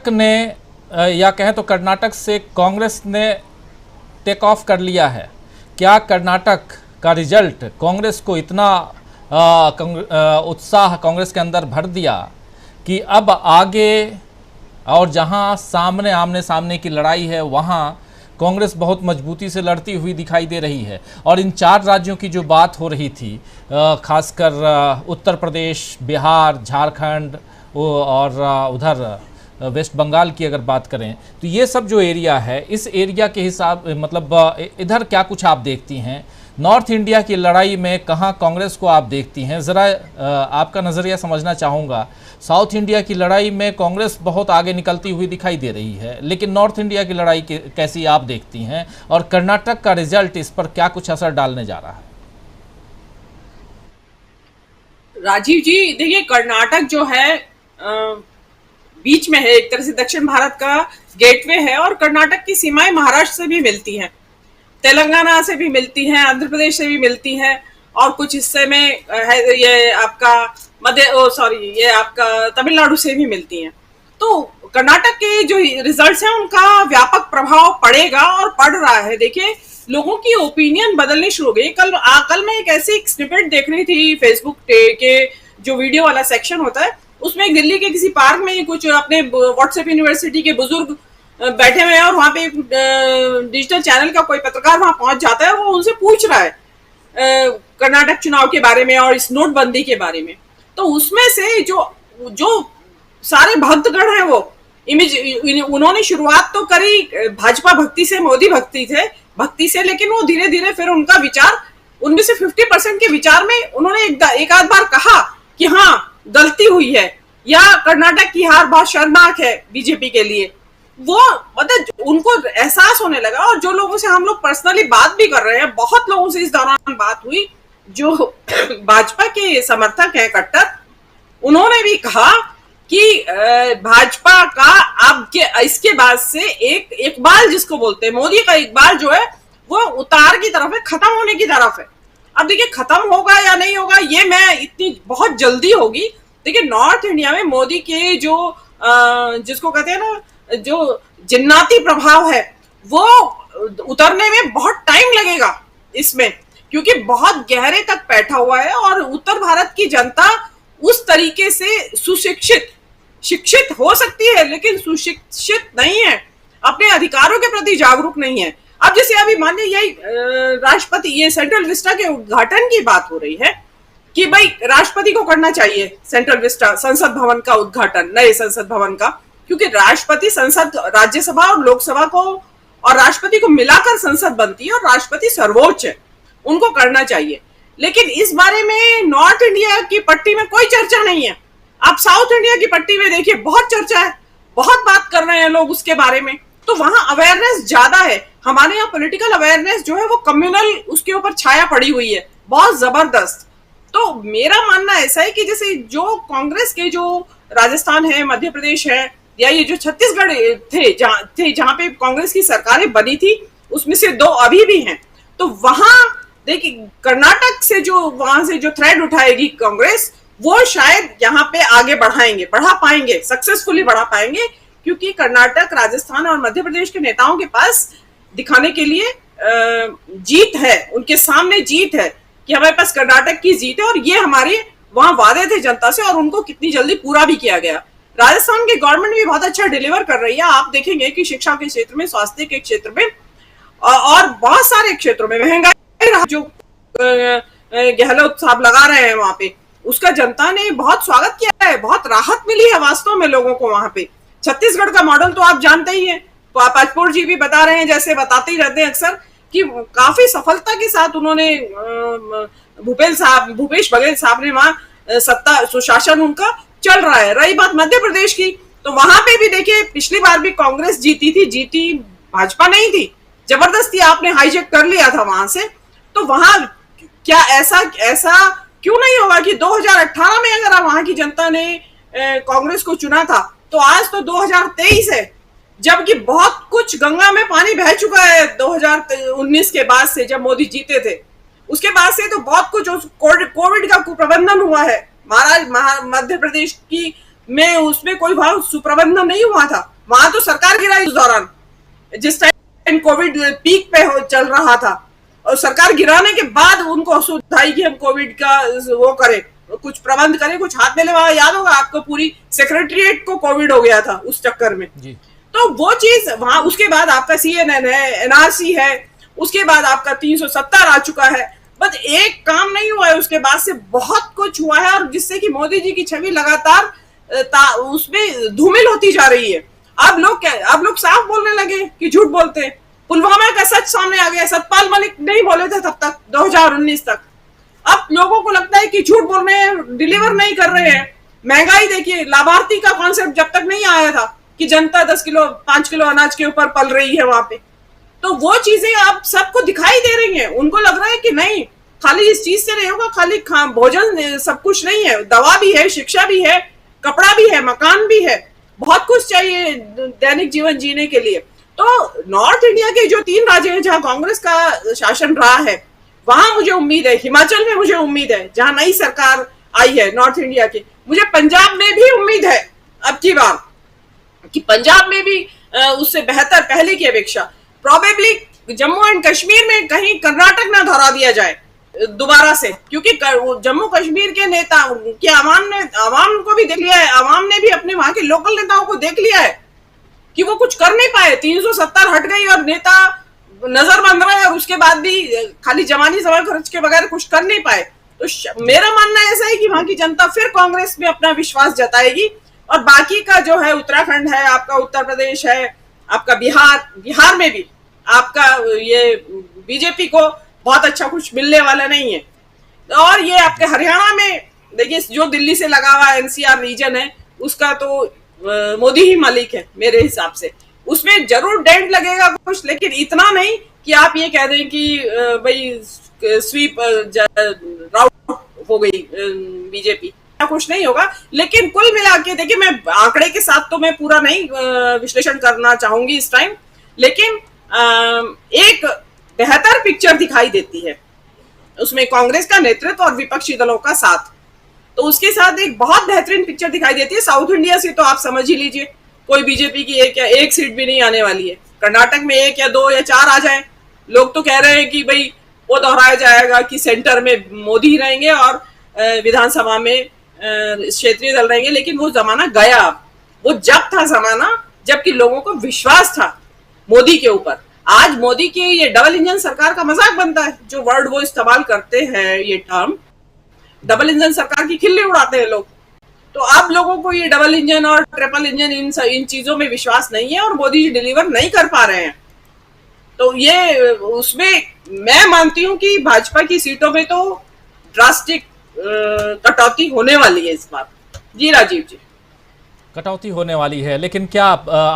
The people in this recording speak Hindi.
कर्नाटक ने या कहें तो कर्नाटक से कांग्रेस ने टेक ऑफ कर लिया है। क्या कर्नाटक का रिजल्ट कांग्रेस को इतना उत्साह कांग्रेस के अंदर भर दिया कि अब आगे और जहां सामने आमने सामने की लड़ाई है वहां कांग्रेस बहुत मजबूती से लड़ती हुई दिखाई दे रही है। और इन 4 राज्यों की जो बात हो रही थी, खासकर उत्तर प्रदेश, बिहार, झारखंड और उधर वेस्ट बंगाल की अगर बात करें, तो ये सब जो एरिया है, इस एरिया के हिसाब मतलब इधर क्या कुछ आप देखती हैं? नॉर्थ इंडिया की लड़ाई में कहाँ कांग्रेस को आप देखती हैं? ज़रा आपका नज़रिया समझना चाहूँगा। साउथ इंडिया की लड़ाई में कांग्रेस बहुत आगे निकलती हुई दिखाई दे रही है, लेकिन नॉर्थ इंडिया की लड़ाई कैसी आप देखती हैं? और कर्नाटक का रिजल्ट इस पर क्या कुछ असर डालने जा रहा है? राजीव जी, देखिए, कर्नाटक जो है बीच में है, एक तरह से दक्षिण भारत का गेटवे है, और कर्नाटक की सीमाएं महाराष्ट्र से भी मिलती हैं, तेलंगाना से भी मिलती हैं, आंध्र प्रदेश से भी मिलती हैं, और कुछ हिस्से में है ये आपका ये आपका तमिलनाडु से भी मिलती हैं। तो कर्नाटक के जो रिजल्ट्स हैं उनका व्यापक प्रभाव पड़ेगा और पड़ रहा है। देखिए, लोगों की ओपिनियन बदलनी शुरू हो गई। कल मैं एक ऐसी स्निपेट देख रही थी फेसबुक के जो वीडियो वाला सेक्शन होता है, उसमें एक दिल्ली के किसी पार्क में कुछ अपने व्हाट्सएप यूनिवर्सिटी के बुजुर्ग बैठे हुए हैं, और वहां पे डिजिटल चैनल का कोई पत्रकार वहां पहुंच जाता है, वो उनसे पूछ रहा है कर्नाटक चुनाव के बारे में और इस नोटबंदी के बारे में। तो उसमें से जो सारे भक्तगण हैं वो उन्होंने शुरुआत तो करी भाजपा भक्ति से, मोदी भक्ति से, लेकिन वो धीरे धीरे फिर उनका विचार, उनमें से 50% के विचार में उन्होंने एक आध बार कहा कि हाँ गलती हुई है, या कर्नाटक की हार बहुत शर्मनाक है बीजेपी के लिए। वो मतलब उनको एहसास होने लगा। और जो लोगों से हम लोग पर्सनली बात भी कर रहे हैं, बहुत लोगों से इस दौरान बात हुई जो भाजपा के समर्थक हैं कट्टर, उन्होंने भी कहा कि भाजपा का अब के इसके बाद से एक इकबाल जिसको बोलते हैं, मोदी का इकबाल जो है वो उतार की तरफ है, खत्म होने की तरफ है। अब देखिए, खत्म होगा या नहीं होगा ये मैं इतनी बहुत जल्दी होगी। देखिए, नॉर्थ इंडिया में मोदी के जो जिसको कहते हैं ना, जो जिन्नाती प्रभाव है, वो उतरने में बहुत टाइम लगेगा इसमें, क्योंकि बहुत गहरे तक बैठा हुआ है। और उत्तर भारत की जनता उस तरीके से शिक्षित हो सकती है, लेकिन सुशिक्षित नहीं है, अपने अधिकारों के प्रति जागरूक नहीं है। अब जैसे अभी मानिए यही राष्ट्रपति, ये सेंट्रल विस्टा के उद्घाटन की बात हो रही है कि भाई राष्ट्रपति को करना चाहिए सेंट्रल विस्टा संसद भवन का उद्घाटन, नए संसद भवन का, क्योंकि राष्ट्रपति संसद, राज्यसभा और लोकसभा को और राष्ट्रपति को मिलाकर संसद बनती है, और राष्ट्रपति सर्वोच्च है, उनको करना चाहिए। लेकिन इस बारे में नॉर्थ इंडिया की पट्टी में कोई चर्चा नहीं है। आप साउथ इंडिया की पट्टी में देखिए, बहुत चर्चा है, बहुत बात कर रहे हैं लोग उसके बारे में, तो वहां अवेयरनेस ज्यादा है। हमारे यहाँ पॉलिटिकल अवेयरनेस जो है वो कम्युनल उसके ऊपर छाया पड़ी हुई है, बहुत जबरदस्त। तो मेरा मानना ऐसा है कि जैसे जो कांग्रेस के जो राजस्थान है, मध्य प्रदेश है, या ये जो छत्तीसगढ़ थे जहां पे कांग्रेस की सरकारें बनी थी, उसमें से 2 अभी भी हैं। तो वहां देखिए, कर्नाटक से जो वहां से जो थ्रेड उठाएगी कांग्रेस, वो शायद यहाँ पे आगे बढ़ा पाएंगे, सक्सेसफुली बढ़ा पाएंगे, क्योंकि कर्नाटक, राजस्थान और मध्य प्रदेश के नेताओं के पास दिखाने के लिए जीत है, उनके सामने जीत है कि हमारे पास कर्नाटक की जीत है, और ये हमारे वहां वादे थे जनता से, और उनको कितनी जल्दी पूरा भी किया गया। राजस्थान की गवर्नमेंट भी बहुत अच्छा डिलीवर कर रही है। आप देखेंगे कि शिक्षा के क्षेत्र में, स्वास्थ्य के क्षेत्र में, और बहुत सारे क्षेत्रों में महंगाई जो गहलोत साहब लगा रहे हैं वहां पे, उसका जनता ने बहुत स्वागत किया है, बहुत राहत मिली है वास्तव में लोगों को वहां पे। छत्तीसगढ़ का मॉडल तो आप जानते ही हैं, पाजपुर जी भी बता रहे हैं, जैसे बताते ही रहते हैं अक्सर, कि काफी सफलता के साथ उन्होंने भूपेश बघेल साहब ने वहां सत्ता सुशासन उनका चल रहा है। रही बात मध्य प्रदेश की, तो वहां पे भी देखिए, पिछली बार भी कांग्रेस जीती भाजपा नहीं थी, जबरदस्ती आपने हाईजेक कर लिया था वहां से। तो वहां क्या ऐसा क्यों नहीं होगा कि 2018 में अगर वहां की जनता ने कांग्रेस को चुना था, तो आज तो 2023 है, जबकि बहुत कुछ गंगा में पानी बह चुका है 2019 के बाद से, जब मोदी जीते थे। उसके बाद से तो बहुत कुछ कोविड का कुप्रबंधन हुआ है। मध्य प्रदेश की में उसमें कोई सुप्रबंधन नहीं हुआ था, वहां तो सरकार गिराई उस दौरान, जिस टाइम कोविड पीक पे चल रहा था, और सरकार गिराने के बाद उनको सुविधा आई कि हम कोविड का वो करें, कुछ प्रबंध करें, कुछ हाथ में ले। वहां याद होगा आपको, पूरी सेक्रेटरिएट को कोविड हो गया था उस चक्कर में जी। तो वो चीज वहां, उसके बाद आपका CNN है, NRC है, उसके बाद आपका 370 आ चुका है, बस एक काम नहीं हुआ है, उसके बाद से बहुत कुछ हुआ है, और जिससे कि मोदी जी की छवि लगातार उसमें धूमिल होती जा रही है। अब लोग साफ बोलने लगे कि झूठ बोलते हैं। पुलवामा का सच सामने आ गया, सतपाल मलिक नहीं बोले थे तब तक, 2019 तक। अब लोगों को लगता है कि झूठ बोल रहे हैं, डिलीवर नहीं कर रहे हैं। महंगाई देखिए, लाभार्थी का कॉन्सेप्ट जब तक नहीं आया था कि जनता 10 किलो 5 किलो अनाज के ऊपर पल रही है वहां पे, तो वो चीजें अब सबको दिखाई दे रही हैं। उनको लग रहा है कि नहीं, खाली इस चीज से नहीं होगा, खाली भोजन सब कुछ नहीं है, दवा भी है, शिक्षा भी है, कपड़ा भी है, मकान भी है, बहुत कुछ चाहिए दैनिक जीवन जीने के लिए। तो नॉर्थ इंडिया के जो 3 राज्य हैं जहां कांग्रेस का शासन रहा है, वहां मुझे उम्मीद है, हिमाचल में मुझे उम्मीद है जहां नई सरकार आई है नॉर्थ इंडिया की, मुझे पंजाब में भी उम्मीद है अब की बार कि पंजाब में भी उससे बेहतर पहले की अपेक्षा। प्रोबेबली जम्मू एंड कश्मीर में कहीं कर्नाटक ना दोहरा दिया जाए दोबारा से, क्योंकि जम्मू कश्मीर के नेता की आवाम को भी देख लिया है, आवाम ने भी अपने वहां के लोकल नेताओं को देख लिया है कि वो कुछ कर नहीं पाए। 370 हट गई और नेता नजर बंद रहे, और उसके बाद भी खाली जवानी सवाल खर्च के बगैर कुछ कर नहीं पाए। तो मेरा मानना ऐसा है कि वहां की जनता फिर कांग्रेस में अपना विश्वास जताएगी, और बाकी का जो है उत्तराखंड है, आपका उत्तर प्रदेश है, आपका बिहार में भी आपका ये बीजेपी को बहुत अच्छा कुछ मिलने वाला नहीं है। और ये आपके हरियाणा में देखिए, जो दिल्ली से लगा हुआ NCR रीजन है, उसका तो मोदी ही मालिक है मेरे हिसाब से। उसमें जरूर डेंट लगेगा कुछ, लेकिन इतना नहीं कि आप ये कह दें कि भाई स्वीप राउट हो गई बीजेपी, कुछ नहीं होगा। लेकिन कुल मिला के देखिए, मैं आंकड़े के साथ तो मैं पूरा नहीं विश्लेषण करना चाहूंगी इस टाइम, लेकिन एक बेहतर पिक्चर दिखाई देती है उसमें कांग्रेस का नेतृत्व और विपक्षी दलों का साथ। तो उसके साथ एक बहुत बेहतरीन पिक्चर दिखाई देती है। साउथ इंडिया से तो आप समझ ही लीजिए, कोई बीजेपी की एक सीट भी नहीं आने वाली है। कर्नाटक में 1 या 2 या 4 आ जाए, लोग तो कह रहे हैं कि भाई वो दोहराया जाएगा कि सेंटर में मोदी रहेंगे और विधानसभा में क्षेत्रीय दल रहेंगे, लेकिन वो जमाना गया। वो जब था जमाना जबकि लोगों को विश्वास था मोदी के ऊपर। आज मोदी की ये डबल इंजन सरकार का मजाक बनता है, जो वर्ड वो इस्तेमाल करते हैं, ये टर्म डबल इंजन सरकार की खिल्ली उड़ाते हैं लोग। तो अब लोगों को ये डबल इंजन और ट्रिपल इंजन इन चीजों में विश्वास नहीं है, और मोदी जी डिलीवर नहीं कर पा रहे हैं। तो ये उसमें मैं मानती हूं कि भाजपा की सीटों में तो ड्रास्टिक कटौती होने वाली है इस बार। जी राजीव जी, कटौती होने वाली है, लेकिन क्या